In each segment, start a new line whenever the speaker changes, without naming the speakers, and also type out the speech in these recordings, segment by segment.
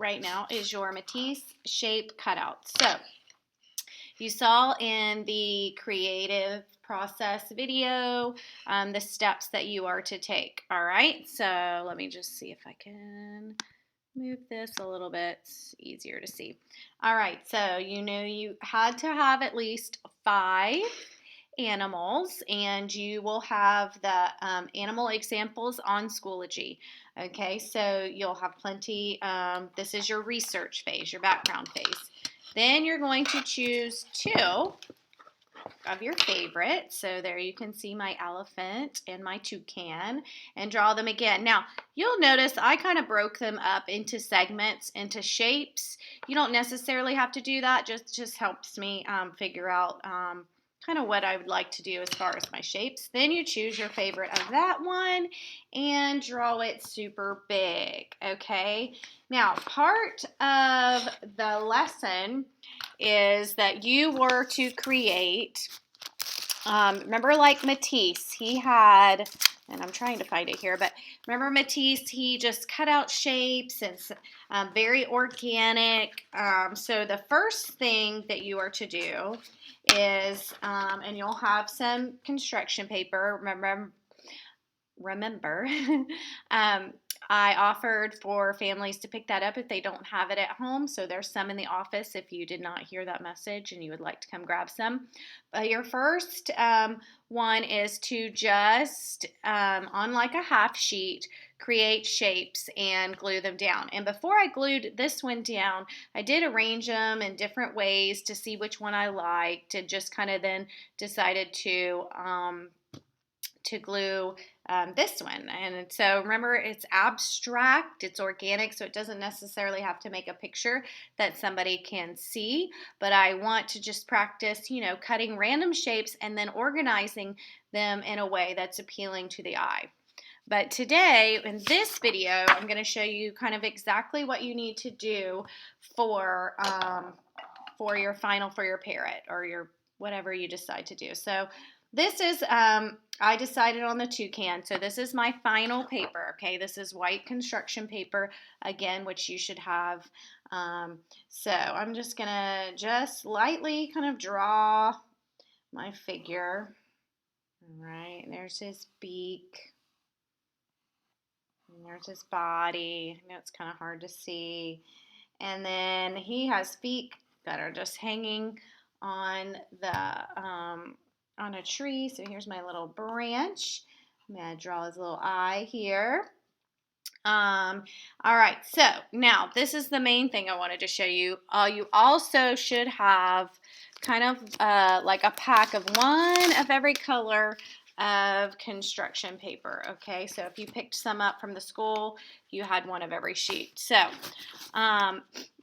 right now is your Matisse Shape Cutout. So you saw in the creative process video the steps that you are to take. All right, so let me just see if I can move this a little bit. It's easier to see. All right, so you had to have at least 5 animals, and you will have the animal examples on Schoology. Okay, so you'll have plenty. This is your research phase, your background phase. Then you're going to choose 2 of your favorites. So there you can see my elephant and my toucan, and draw them again. Now, you'll notice I kind of broke them up into segments, into shapes. You don't necessarily have to do that. Just helps me figure out kind of what I would like to do as far as my shapes. Then you choose your favorite of that one and draw it super big, okay? Now, part of the lesson is that you were to create, remember like Matisse, he had, and I'm trying to find it here, but remember Matisse, he just cut out shapes and very organic. So the first thing that you are to do is, and you'll have some construction paper, remember I offered for families to pick that up if they don't have it at home. So there's some in the office if you did not hear that message and you would like to come grab some. But your first one is to just, on like a half sheet, create shapes and glue them down. And before I glued this one down, I did arrange them in different ways to see which one I liked, and just kind of then decided to glue this one. And so remember, it's abstract, it's organic, so it doesn't necessarily have to make a picture that somebody can see, but I want to just practice, cutting random shapes and then organizing them in a way that's appealing to the eye. But today, in this video, I'm going to show you kind of exactly what you need to do for your final, for your parrot, or your whatever you decide to do. So this is, I decided on the toucan, so this is my final paper, okay? This is white construction paper, again, which you should have. So I'm just going to lightly kind of draw my figure. All right, there's his beak. And there's his body. I know it's kind of hard to see. And then he has feet that are just hanging on on a tree. So here's my little branch. I'm going to draw his little eye here. All right, so now this is the main thing I wanted to show you. You also should have kind of like a pack of one of every color of construction paper, okay? So if you picked some up from the school, you had one of every sheet. So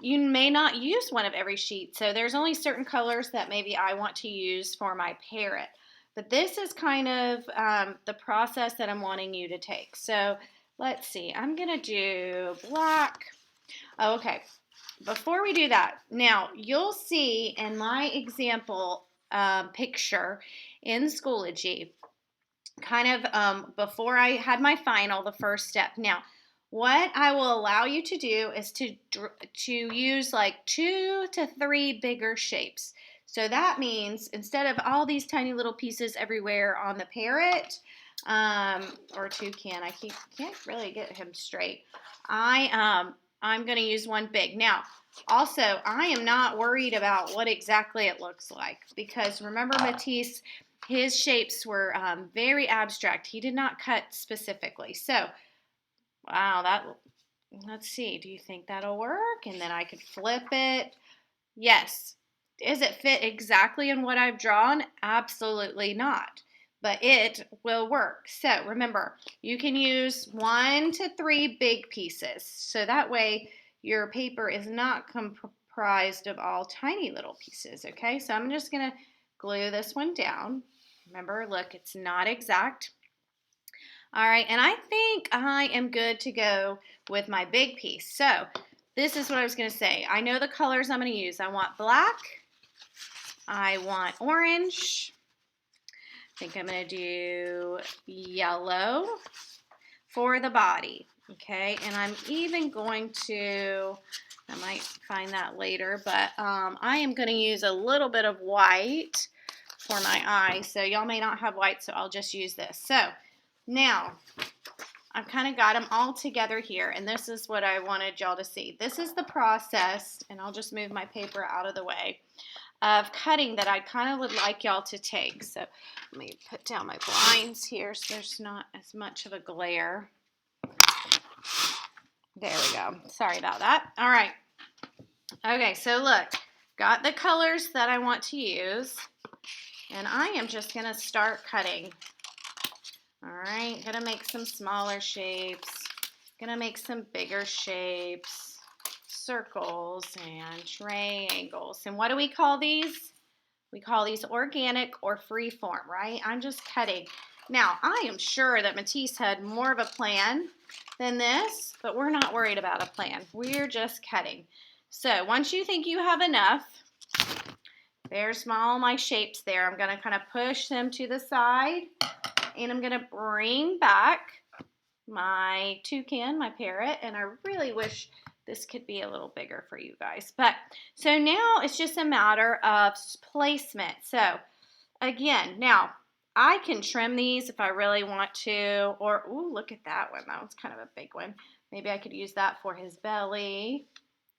you may not use one of every sheet, so there's only certain colors that maybe I want to use for my parrot. But this is kind of the process that I'm wanting you to take. So let's see, I'm going to do black. Oh, okay, before we do that, now you'll see in my example picture in Schoology, kind of before I had my final, the first step. Now, what I will allow you to do is to use like 2 to 3 bigger shapes. So that means instead of all these tiny little pieces everywhere on the parrot or toucan, I can't really get him straight. I'm going to use one big. Now, also, I am not worried about what exactly it looks like, because remember Matisse, his shapes were very abstract. He did not cut specifically. So, wow, let's see. Do you think that'll work? And then I could flip it. Yes. Does it fit exactly in what I've drawn? Absolutely not. But it will work. So remember, you can use 1 to 3 big pieces. So that way your paper is not comprised of all tiny little pieces. Okay, so I'm just going to glue this one down. Remember, look, it's not exact. All right, and I think I am good to go with my big piece. So this is what I was going to say. I know the colors I'm going to use. I want black. I want orange. I think I'm going to do yellow for the body. Okay, and I'm even going to, I might find that later, but I am going to use a little bit of white for my eyes. So y'all may not have white, so I'll just use this. So now I've kind of got them all together here, and this is what I wanted y'all to see. This is the process, and I'll just move my paper out of the way, of cutting that I kind of would like y'all to take. So let me put down my blinds here so there's not as much of a glare. There we go. Sorry about that. All right. Okay, so look, got the colors that I want to use, and I am just going to start cutting. All right, going to make some smaller shapes, going to make some bigger shapes, circles and triangles. And what do we call these? We call these organic or free form, right? I'm just cutting. Now, I am sure that Matisse had more of a plan than this, but we're not worried about a plan. We're just cutting. So once you think you have enough, there's all my shapes there. I'm going to kind of push them to the side, and I'm going to bring back my toucan, my parrot, and I really wish this could be a little bigger for you guys. But so now it's just a matter of placement. So again, now I can trim these if I really want to, or, ooh, look at that one. That one's kind of a big one. Maybe I could use that for his belly.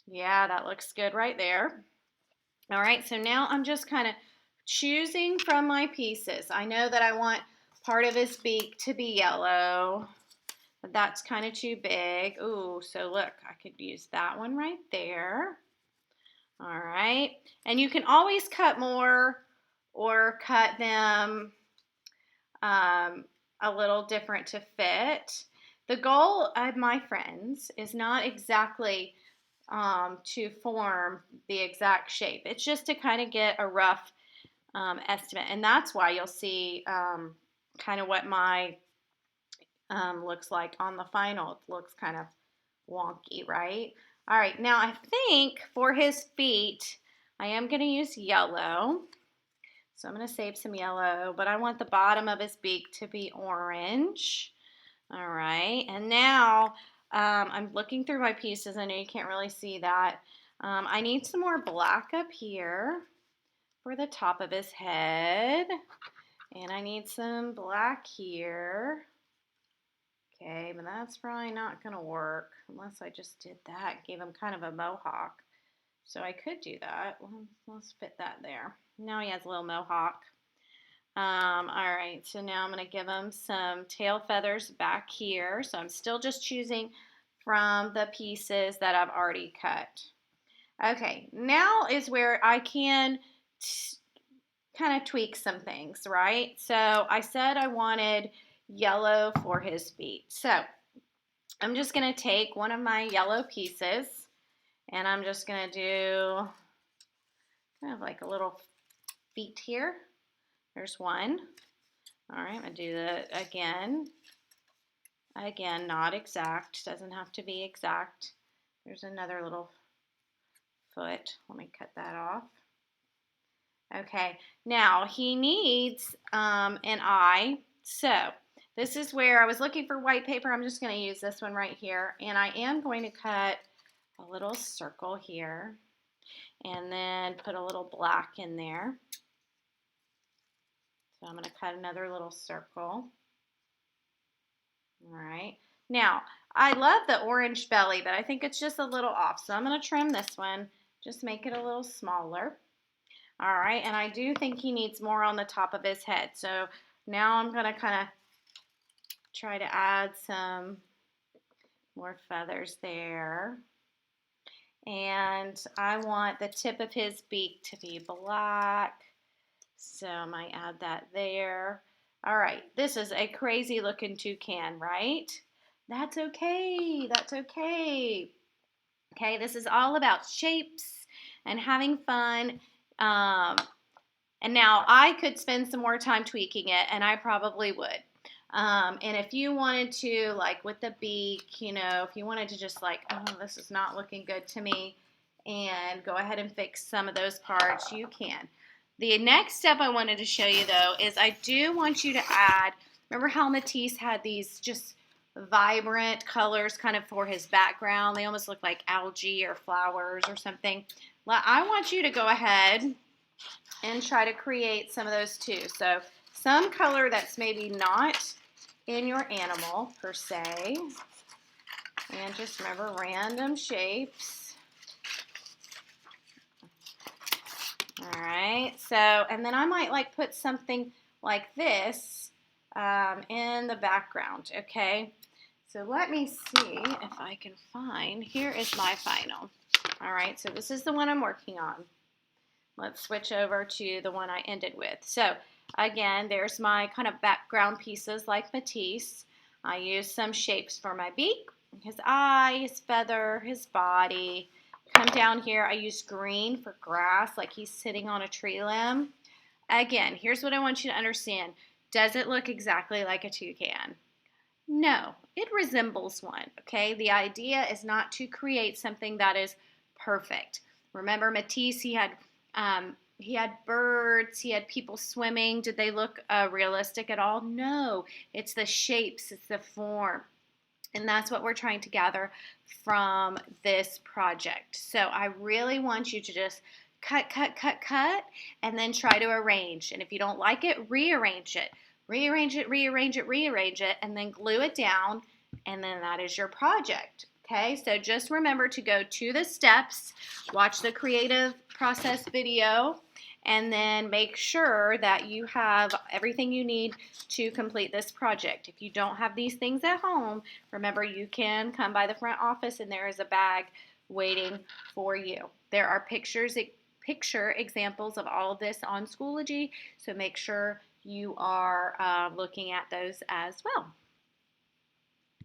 Yeah, that looks good right there. All right, so now I'm just kind of choosing from my pieces. I know that I want part of his beak to be yellow, but that's kind of too big. Ooh, so look, I could use that one right there. All right, and you can always cut more or cut them a little different to fit. The goal of my friends is not exactly to form the exact shape. It's just to kind of get a rough estimate, and that's why you'll see kind of what my looks like on the final. It looks kind of wonky, right? All right, now I think for his feet, I am going to use yellow. So I'm going to save some yellow, but I want the bottom of his beak to be orange. All right, and now I'm looking through my pieces. I know you can't really see that. I need some more black up here for the top of his head. And I need some black here. Okay, but that's probably not going to work unless I just did that, gave him kind of a mohawk. So I could do that. Let's fit that there. Now he has a little mohawk. All right, so now I'm going to give him some tail feathers back here. So I'm still just choosing from the pieces that I've already cut. Okay, now is where I can kind of tweak some things, right? So I said I wanted yellow for his feet. So I'm just going to take one of my yellow pieces, and I'm just going to do kind of like a little feet here. There's one. All right, I'm going to do that again. Again, not exact. Doesn't have to be exact. There's another little foot. Let me cut that off. Okay, now he needs an eye. So this is where I was looking for white paper. I'm just going to use this one right here. And I am going to cut a little circle here and then put a little black in there. So I'm going to cut another little circle. All right. Now, I love the orange belly, but I think it's just a little off. So I'm going to trim this one, just make it a little smaller. All right, and I do think he needs more on the top of his head. So now I'm going to kind of try to add some more feathers there. And I want the tip of his beak to be black. So I might add that there. All right, this is a crazy looking toucan, right? That's okay, that's okay. Okay, this is all about shapes and having fun. And now I could spend some more time tweaking it, and I probably would. And if you wanted to, like with the beak, you know, if you wanted to just like, oh, this is not looking good to me, and go ahead and fix some of those parts, you can. The next step I wanted to show you, though, is I do want you to add, remember how Matisse had these just vibrant colors kind of for his background. They almost look like algae or flowers or something. I want you to go ahead and try to create some of those too. So some color that's maybe not in your animal per se. And just remember random shapes. All right, so, and then I might like put something like this in the background, okay? So let me see if I can find, here is my final. All right, so this is the one I'm working on. Let's switch over to the one I ended with. So again, there's my kind of background pieces like Matisse. I used some shapes for my beak, his eye, his feather, his body. Come down here, I used green for grass, like he's sitting on a tree limb. Again, here's what I want you to understand. Does it look exactly like a toucan? No, it resembles one, okay? The idea is not to create something that is perfect. Remember Matisse, he had birds, he had people swimming. Did they look realistic at all? No, it's the shapes, it's the form. And that's what we're trying to gather from this project. So I really want you to just cut, cut, cut, cut, and then try to arrange. And if you don't like it, rearrange it. Rearrange it, rearrange it, rearrange it, and then glue it down, and then that is your project. Okay, so just remember to go to the steps, watch the creative process video, and then make sure that you have everything you need to complete this project. If you don't have these things at home, remember you can come by the front office and there is a bag waiting for you. There are picture examples of all of this on Schoology, so make sure you are looking at those as well.